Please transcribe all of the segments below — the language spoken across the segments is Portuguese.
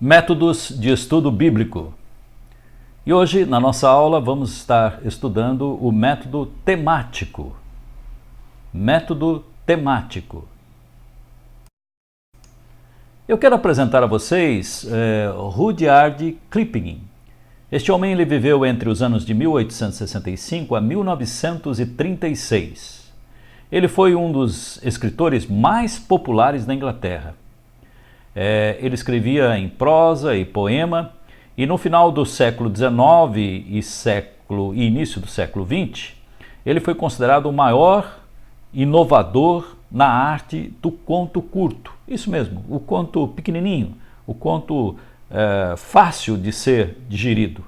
Métodos de estudo bíblico. E hoje, na nossa aula, vamos estar estudando o método temático. Método temático. Eu quero apresentar a vocês Rudyard Kipling. Este homem ele viveu entre os anos de 1865 a 1936. Ele foi um dos escritores mais populares da Inglaterra. Ele escrevia em prosa e poema, e no final do século XIX e início do século XX, ele foi considerado o maior inovador na arte do conto curto. Isso mesmo, o conto pequenininho, o conto fácil de ser digerido.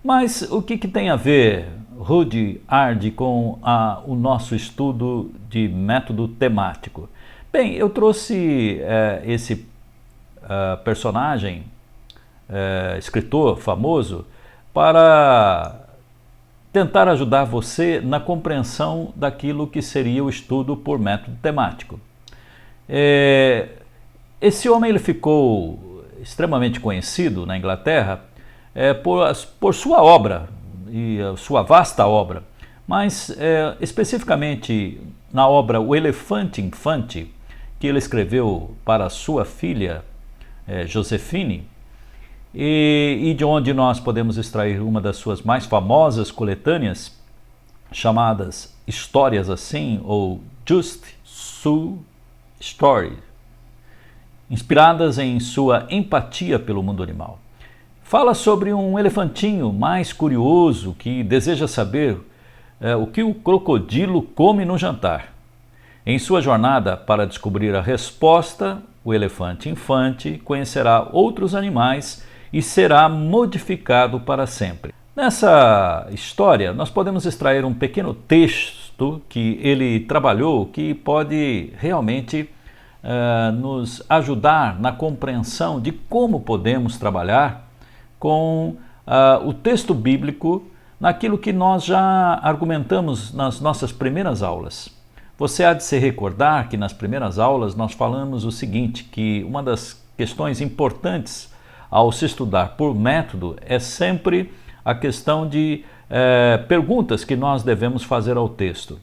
Mas o que tem a ver Rudyard com o nosso estudo de método temático? Bem, eu trouxe esse personagem, escritor famoso, para tentar ajudar você na compreensão daquilo que seria o estudo por método temático. Esse homem ele ficou extremamente conhecido na Inglaterra por sua obra, e a sua vasta obra, mas especificamente na obra O Elefante Infante, que ele escreveu para sua filha Josefine, e de onde nós podemos extrair uma das suas mais famosas coletâneas, chamadas Histórias Assim, ou Just So Story, inspiradas em sua empatia pelo mundo animal. Fala sobre um elefantinho mais curioso que deseja saber o que o crocodilo come no jantar. Em sua jornada para descobrir a resposta, o elefante infante conhecerá outros animais e será modificado para sempre. Nessa história, nós podemos extrair um pequeno texto que ele trabalhou, que pode realmente nos ajudar na compreensão de como podemos trabalhar com o texto bíblico naquilo que nós já argumentamos nas nossas primeiras aulas. Você há de se recordar que nas primeiras aulas nós falamos o seguinte, que uma das questões importantes ao se estudar por método é sempre a questão de perguntas que nós devemos fazer ao texto.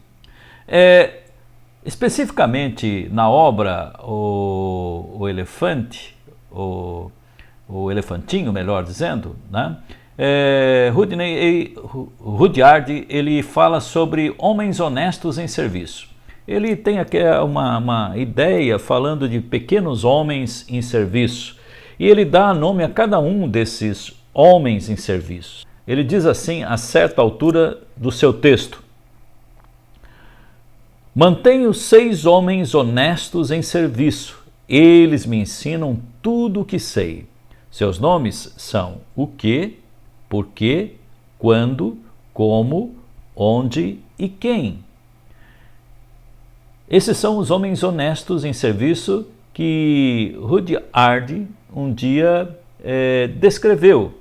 Especificamente na obra O Elefante, o Elefantinho, melhor dizendo, né? Rudyard ele fala sobre homens honestos em serviço. Ele tem aqui uma ideia falando de pequenos homens em serviço, e ele dá nome a cada um desses homens em serviço. Ele diz assim a certa altura do seu texto: mantenho 6 homens honestos em serviço, eles me ensinam tudo o que sei. Seus nomes são o que, porquê, quando, como, onde e quem. Esses são os homens honestos em serviço que Rudyard um dia descreveu.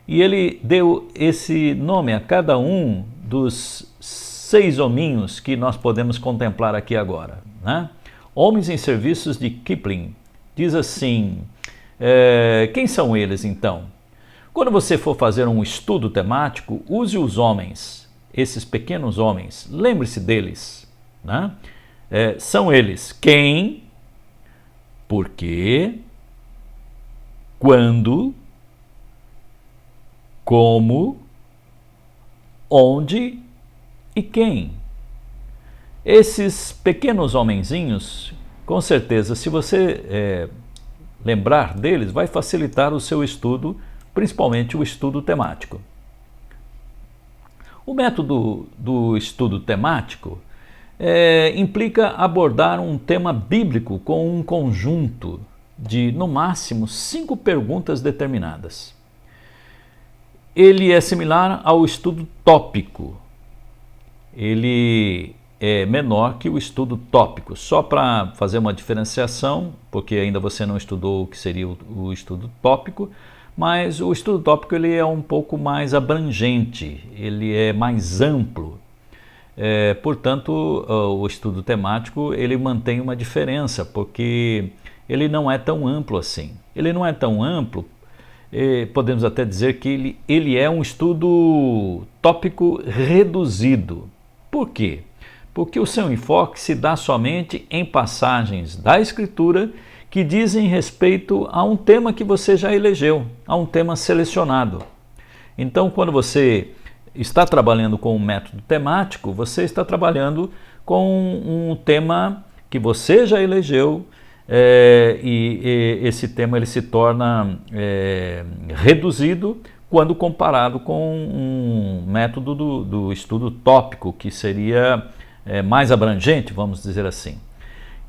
E ele deu esse nome a cada um dos 6 hominhos que nós podemos contemplar aqui agora, né? Homens em serviços de Kipling. Diz assim, quem são eles então? Quando você for fazer um estudo temático, use os homens, esses pequenos homens, lembre-se deles, né? São eles quem, porquê, quando, como, onde e quem. Esses pequenos homenzinhos, com certeza, se você lembrar deles, vai facilitar o seu estudo, principalmente o estudo temático. O método do estudo temático implica abordar um tema bíblico com um conjunto de, no máximo, 5 perguntas determinadas. Ele é similar ao estudo tópico. Ele é menor que o estudo tópico. Só para fazer uma diferenciação, porque ainda você não estudou o que seria o estudo tópico, mas o estudo tópico ele é um pouco mais abrangente, ele é mais amplo. Portanto, o estudo temático ele mantém uma diferença, porque ele não é tão amplo assim. Ele não é tão amplo, podemos até dizer que ele é um estudo tópico reduzido. Por quê? Porque o seu enfoque se dá somente em passagens da Escritura que dizem respeito a um tema que você já elegeu, a um tema selecionado. Então, quando você está trabalhando com um método temático, você está trabalhando com um tema que você já elegeu, e esse tema ele se torna reduzido quando comparado com um método do estudo tópico, que seria mais abrangente, vamos dizer assim.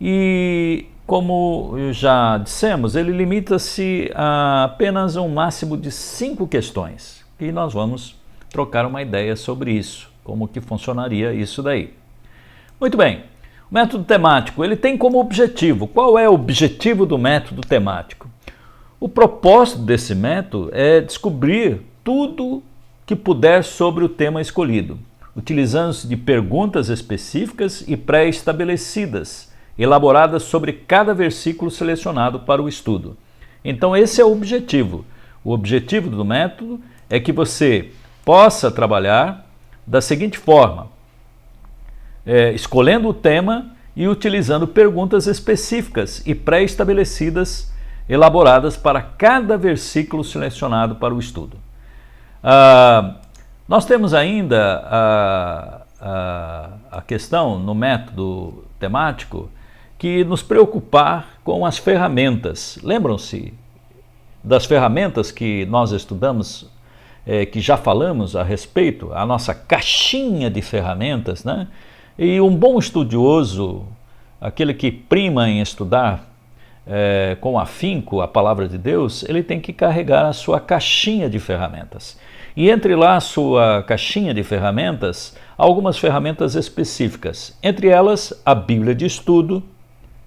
E, como já dissemos, ele limita-se a apenas um máximo de 5 questões, e nós vamos trocar uma ideia sobre isso, como que funcionaria isso daí. Muito bem, o método temático, ele tem como objetivo, qual é o objetivo do método temático? O propósito desse método é descobrir tudo que puder sobre o tema escolhido, utilizando-se de perguntas específicas e pré-estabelecidas, elaboradas sobre cada versículo selecionado para o estudo. Então esse é o objetivo. O objetivo do método é que você possa trabalhar da seguinte forma, escolhendo o tema e utilizando perguntas específicas e pré-estabelecidas, elaboradas para cada versículo selecionado para o estudo. Nós temos ainda a questão no método temático que nos preocupar com as ferramentas. Lembram-se das ferramentas que nós estudamos, que já falamos a respeito, a nossa caixinha de ferramentas, né? E um bom estudioso, aquele que prima em estudar com afinco a palavra de Deus, ele tem que carregar a sua caixinha de ferramentas. E entre lá a sua caixinha de ferramentas, algumas ferramentas específicas. Entre elas, a Bíblia de Estudo,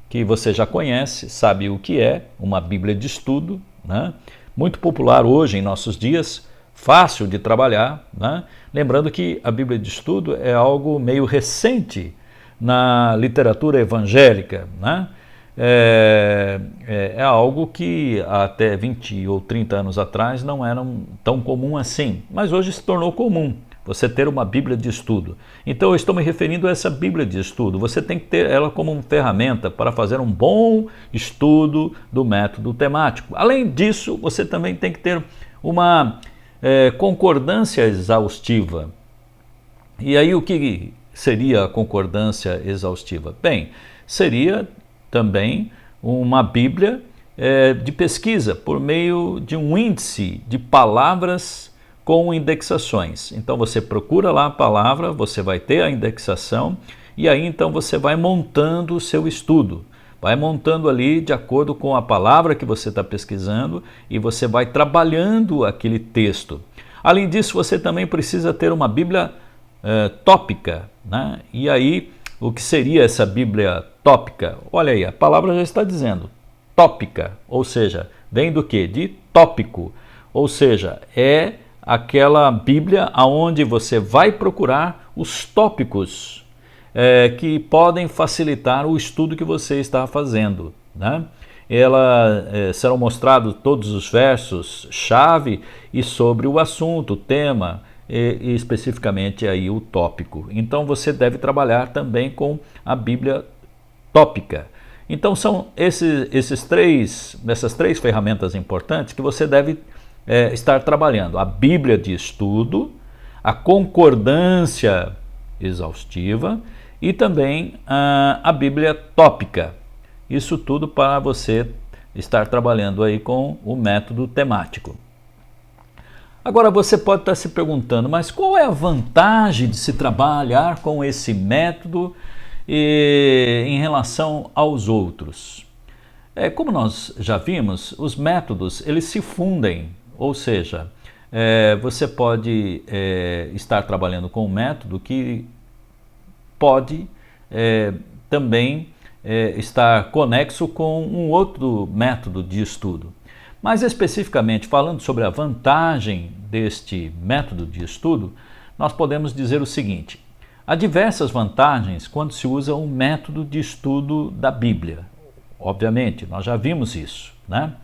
que você já conhece, sabe o que é uma Bíblia de Estudo, né? Muito popular hoje em nossos dias, fácil de trabalhar, né? Lembrando que a Bíblia de Estudo é algo meio recente na literatura evangélica, né? É algo que até 20 ou 30 anos atrás não era tão comum assim, mas hoje se tornou comum você ter uma Bíblia de Estudo. Então eu estou me referindo a essa Bíblia de Estudo. Você tem que ter ela como uma ferramenta para fazer um bom estudo do método temático. Além disso, você também tem que ter uma concordância exaustiva. E aí o que seria a concordância exaustiva? Bem, seria também uma Bíblia de pesquisa por meio de um índice de palavras com indexações. Então você procura lá a palavra, você vai ter a indexação e aí então você vai montando o seu estudo. Vai montando ali de acordo com a palavra que você está pesquisando e você vai trabalhando aquele texto. Além disso, você também precisa ter uma Bíblia tópica, né? E aí, o que seria essa Bíblia tópica? Olha aí, a palavra já está dizendo, tópica, ou seja, vem do quê? De tópico, ou seja, é aquela Bíblia onde você vai procurar os tópicos que podem facilitar o estudo que você está fazendo, né? Serão mostrados todos os versos-chave e sobre o assunto, o tema, e especificamente aí o tópico. Então você deve trabalhar também com a Bíblia tópica. Então são essas três ferramentas importantes que você deve estar trabalhando. A Bíblia de Estudo, a concordância exaustiva e também a Bíblia tópica. Isso tudo para você estar trabalhando aí com o método temático. Agora você pode estar se perguntando, mas qual é a vantagem de se trabalhar com esse método em relação aos outros? Como nós já vimos, os métodos eles se fundem, ou seja, você pode estar trabalhando com um método que pode também estar conexo com um outro método de estudo. Mas especificamente falando sobre a vantagem deste método de estudo, nós podemos dizer o seguinte: há diversas vantagens quando se usa um método de estudo da Bíblia, obviamente, nós já vimos isso, né?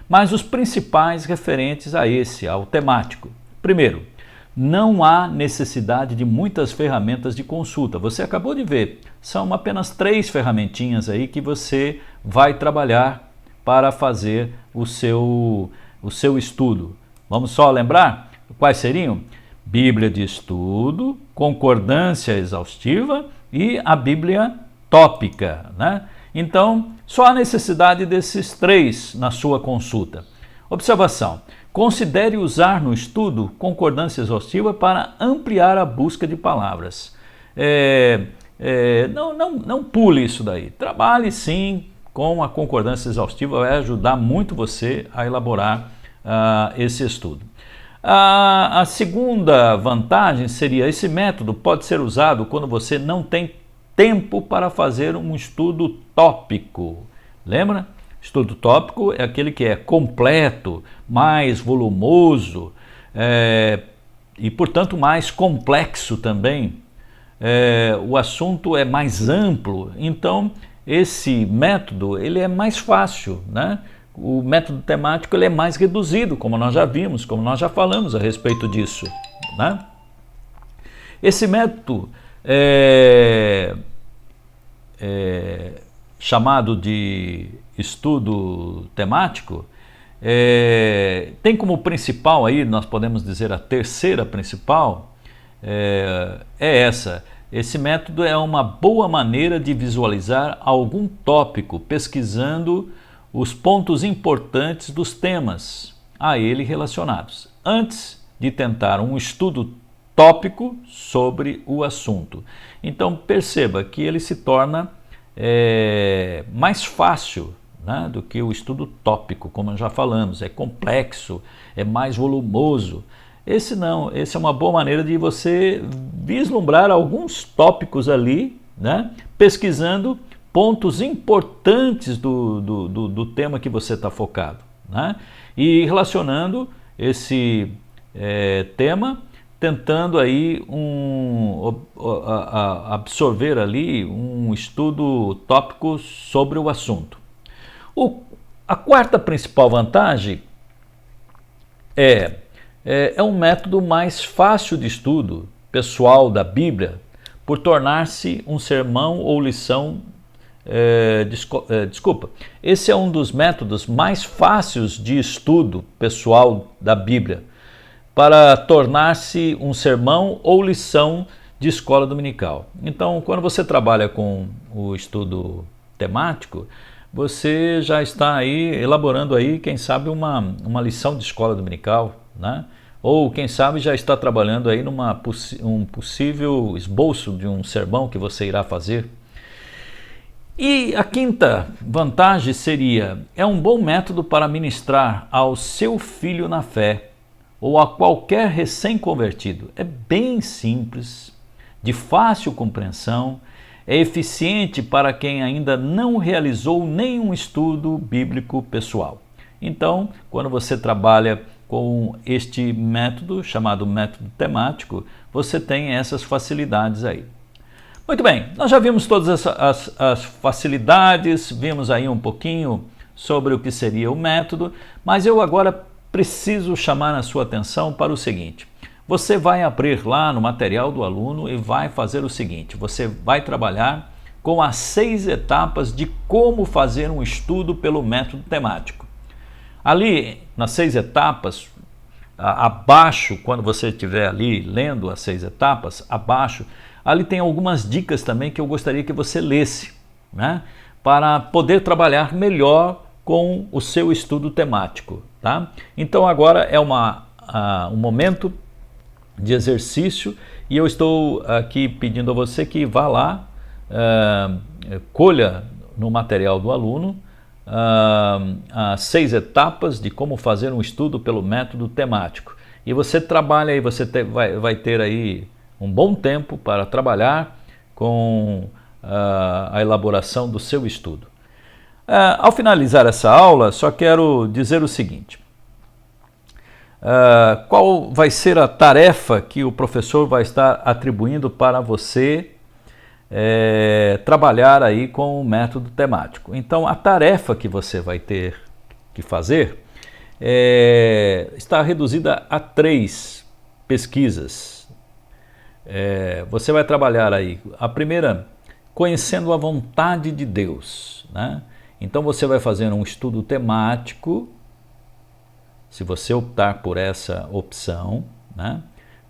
Mas os principais referentes a esse, ao temático. Primeiro, não há necessidade de muitas ferramentas de consulta. Você acabou de ver, são apenas 3 ferramentinhas aí que você vai trabalhar para fazer o seu estudo. Vamos só lembrar quais seriam? Bíblia de estudo, concordância exaustiva e a Bíblia tópica, né? Então, só há necessidade desses 3 na sua consulta. Observação. Considere usar no estudo concordância exaustiva para ampliar a busca de palavras. Não pule isso daí. Trabalhe sim com a concordância exaustiva, vai ajudar muito você a elaborar esse estudo. A segunda vantagem seria: esse método pode ser usado quando você não tem tempo para fazer um estudo tópico. Lembra? Estudo tópico é aquele que é completo, mais volumoso e, portanto, mais complexo também. O assunto é mais amplo, então esse método ele é mais fácil, né? O método temático ele é mais reduzido, como nós já vimos, como nós já falamos a respeito disso, né? Esse método chamado de estudo temático tem como principal aí, nós podemos dizer a terceira principal, essa. Esse método é uma boa maneira de visualizar algum tópico, pesquisando os pontos importantes dos temas a ele relacionados, antes de tentar um estudo tópico sobre o assunto. Então perceba que ele se torna mais fácil, né, do que o estudo tópico, como já falamos, é complexo, é mais volumoso. Esse não, esse é uma boa maneira de você vislumbrar alguns tópicos ali, né, pesquisando pontos importantes do tema que você está focado, né, e relacionando esse tema, tentando aí absorver ali um estudo tópico sobre o assunto. A quarta principal vantagem é um método mais fácil de estudo pessoal da Bíblia, por tornar-se um sermão ou lição. Esse é um dos métodos mais fáceis de estudo pessoal da Bíblia, para tornar-se um sermão ou lição de escola dominical. Então, quando você trabalha com o estudo temático, você já está aí elaborando aí, quem sabe, uma lição de escola dominical, né? Ou quem sabe já está trabalhando aí um possível esboço de um sermão que você irá fazer. E a quinta vantagem seria: é um bom método para ministrar ao seu filho na fé ou a qualquer recém-convertido. É bem simples, de fácil compreensão, é eficiente para quem ainda não realizou nenhum estudo bíblico pessoal. Então, quando você trabalha com este método, chamado método temático, você tem essas facilidades aí. Muito bem, nós já vimos todas as facilidades, vimos aí um pouquinho sobre o que seria o método, mas eu agora preciso chamar a sua atenção para o seguinte: você vai abrir lá no material do aluno e vai fazer o seguinte: você vai trabalhar com as 6 etapas de como fazer um estudo pelo método temático. Ali, nas 6 etapas, abaixo, quando você estiver ali lendo as 6 etapas, abaixo, ali tem algumas dicas também que eu gostaria que você lesse, né, para poder trabalhar melhor com o seu estudo temático, tá? Então agora é um momento de exercício e eu estou aqui pedindo a você que vá lá, colha no material do aluno as 6 etapas de como fazer um estudo pelo método temático. E você trabalha aí, você vai ter aí um bom tempo para trabalhar com a elaboração do seu estudo. Ao finalizar essa aula, só quero dizer o seguinte: qual vai ser a tarefa que o professor vai estar atribuindo para você trabalhar aí com o método temático. Então, a tarefa que você vai ter que fazer está reduzida a 3 pesquisas. Você vai trabalhar aí, a primeira, conhecendo a vontade de Deus, né? Então você vai fazer um estudo temático, se você optar por essa opção, né?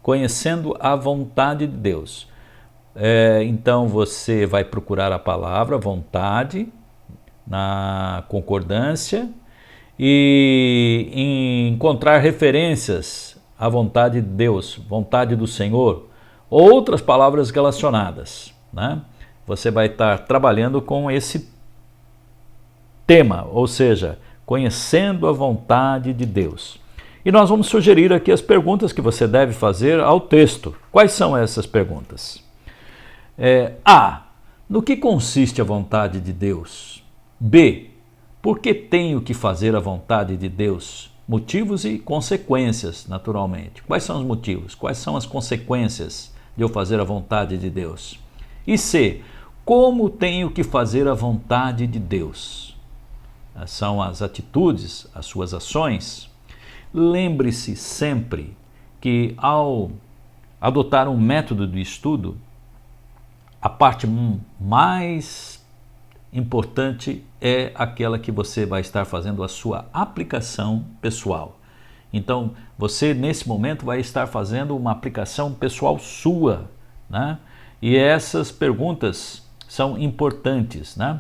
Conhecendo a vontade de Deus. Então você vai procurar a palavra vontade na concordância e encontrar referências à vontade de Deus, vontade do Senhor, outras palavras relacionadas, né? Você vai estar trabalhando com esse tema, ou seja, conhecendo a vontade de Deus. E nós vamos sugerir aqui as perguntas que você deve fazer ao texto. Quais são essas perguntas? A. No que consiste a vontade de Deus? B. Por que tenho que fazer a vontade de Deus? Motivos e consequências, naturalmente. Quais são os motivos? Quais são as consequências de eu fazer a vontade de Deus? E C. Como tenho que fazer a vontade de Deus? São as atitudes, as suas ações. Lembre-se sempre que ao adotar um método de estudo, a parte mais importante é aquela que você vai estar fazendo a sua aplicação pessoal. Então, você nesse momento vai estar fazendo uma aplicação pessoal sua, né? E essas perguntas são importantes, né?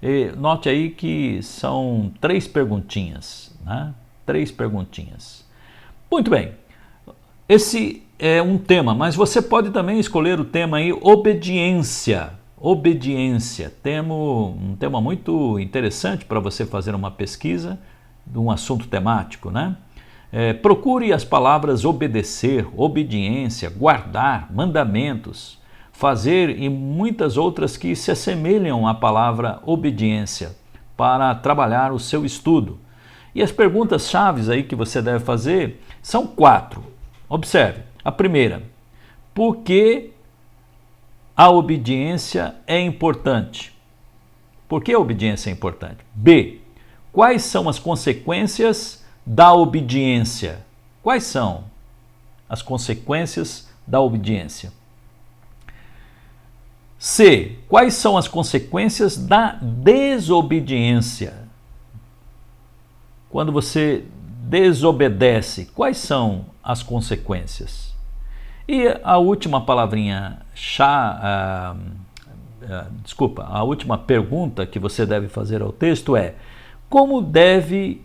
E note aí que são 3 perguntinhas, né? 3 perguntinhas. Muito bem, esse é um tema, mas você pode também escolher o tema aí, obediência. Obediência, um tema muito interessante para você fazer uma pesquisa de um assunto temático, né? Procure as palavras obedecer, obediência, guardar, mandamentos, fazer e muitas outras que se assemelham à palavra obediência para trabalhar o seu estudo. E as perguntas-chave aí que você deve fazer são 4. Observe, a primeira, por que a obediência é importante? Por que a obediência é importante? B, quais são as consequências da obediência? Quais são as consequências da obediência? C, quais são as consequências da desobediência? Quando você desobedece, quais são as consequências? E a última palavrinha, a última pergunta que você deve fazer ao texto é: como devo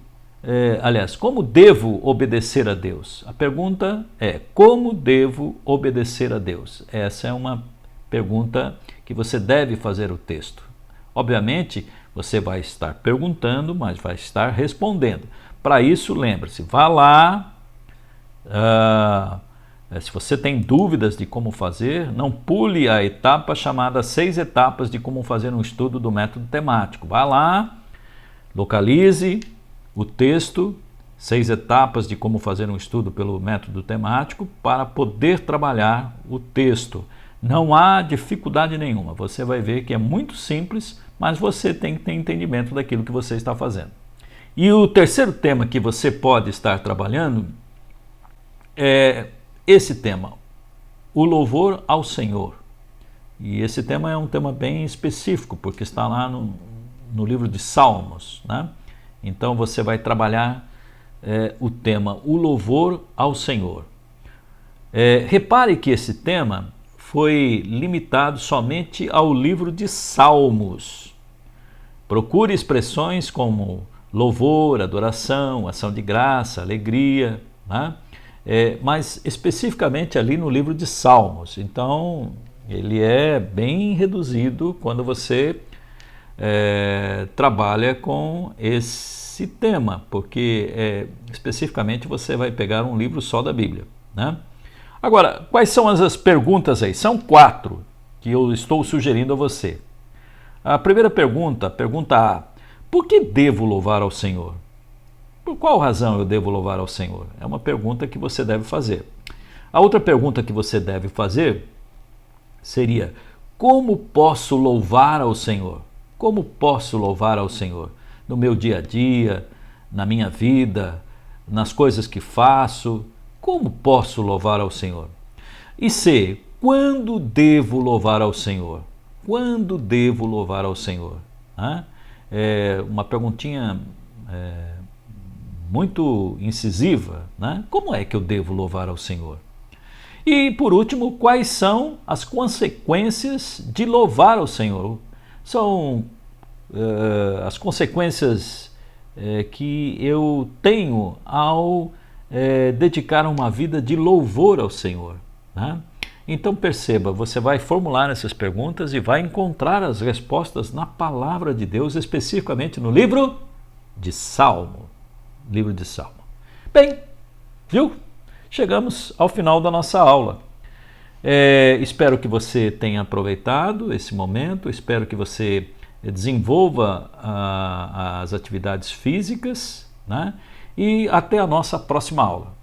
obedecer a Deus? A pergunta é: como devo obedecer a Deus? Essa é uma pergunta que você deve fazer ao texto. Obviamente, você vai estar perguntando, mas vai estar respondendo. Para isso, lembre-se, vá lá. Se você tem dúvidas de como fazer, não pule a etapa chamada 6 etapas de como fazer um estudo do método temático. Vá lá, localize o texto, 6 etapas de como fazer um estudo pelo método temático para poder trabalhar o texto. Não há dificuldade nenhuma, você vai ver que é muito simples, mas você tem que ter entendimento daquilo que você está fazendo. E o terceiro tema que você pode estar trabalhando é esse tema, o louvor ao Senhor. E esse tema é um tema bem específico, porque está lá no livro de Salmos, né? Então você vai trabalhar o tema, o louvor ao Senhor. Repare que esse tema foi limitado somente ao livro de Salmos. Procure expressões como louvor, adoração, ação de graça, alegria, né? Mas especificamente ali no livro de Salmos. Então, ele é bem reduzido quando você trabalha com esse tema, porque especificamente você vai pegar um livro só da Bíblia, né? Agora, quais são as perguntas aí? São 4 que eu estou sugerindo a você. A primeira pergunta, pergunta A: por que devo louvar ao Senhor? Por qual razão eu devo louvar ao Senhor? É uma pergunta que você deve fazer. A outra pergunta que você deve fazer seria: Como posso louvar ao Senhor? Como posso louvar ao Senhor? No meu dia a dia, na minha vida, nas coisas que faço, como posso louvar ao Senhor? E C, quando devo louvar ao Senhor? Quando devo louvar ao Senhor? É uma perguntinha muito incisiva, né? Como é que eu devo louvar ao Senhor? E por último, quais são as consequências de louvar ao Senhor? São as consequências que eu tenho ao dedicar uma vida de louvor ao Senhor, né? Então perceba, você vai formular essas perguntas e vai encontrar as respostas na palavra de Deus, especificamente no livro de Salmo. Livro de Salmo. Bem, viu? Chegamos ao final da nossa aula. Espero que você tenha aproveitado esse momento, espero que você desenvolva as atividades físicas, né? E até a nossa próxima aula.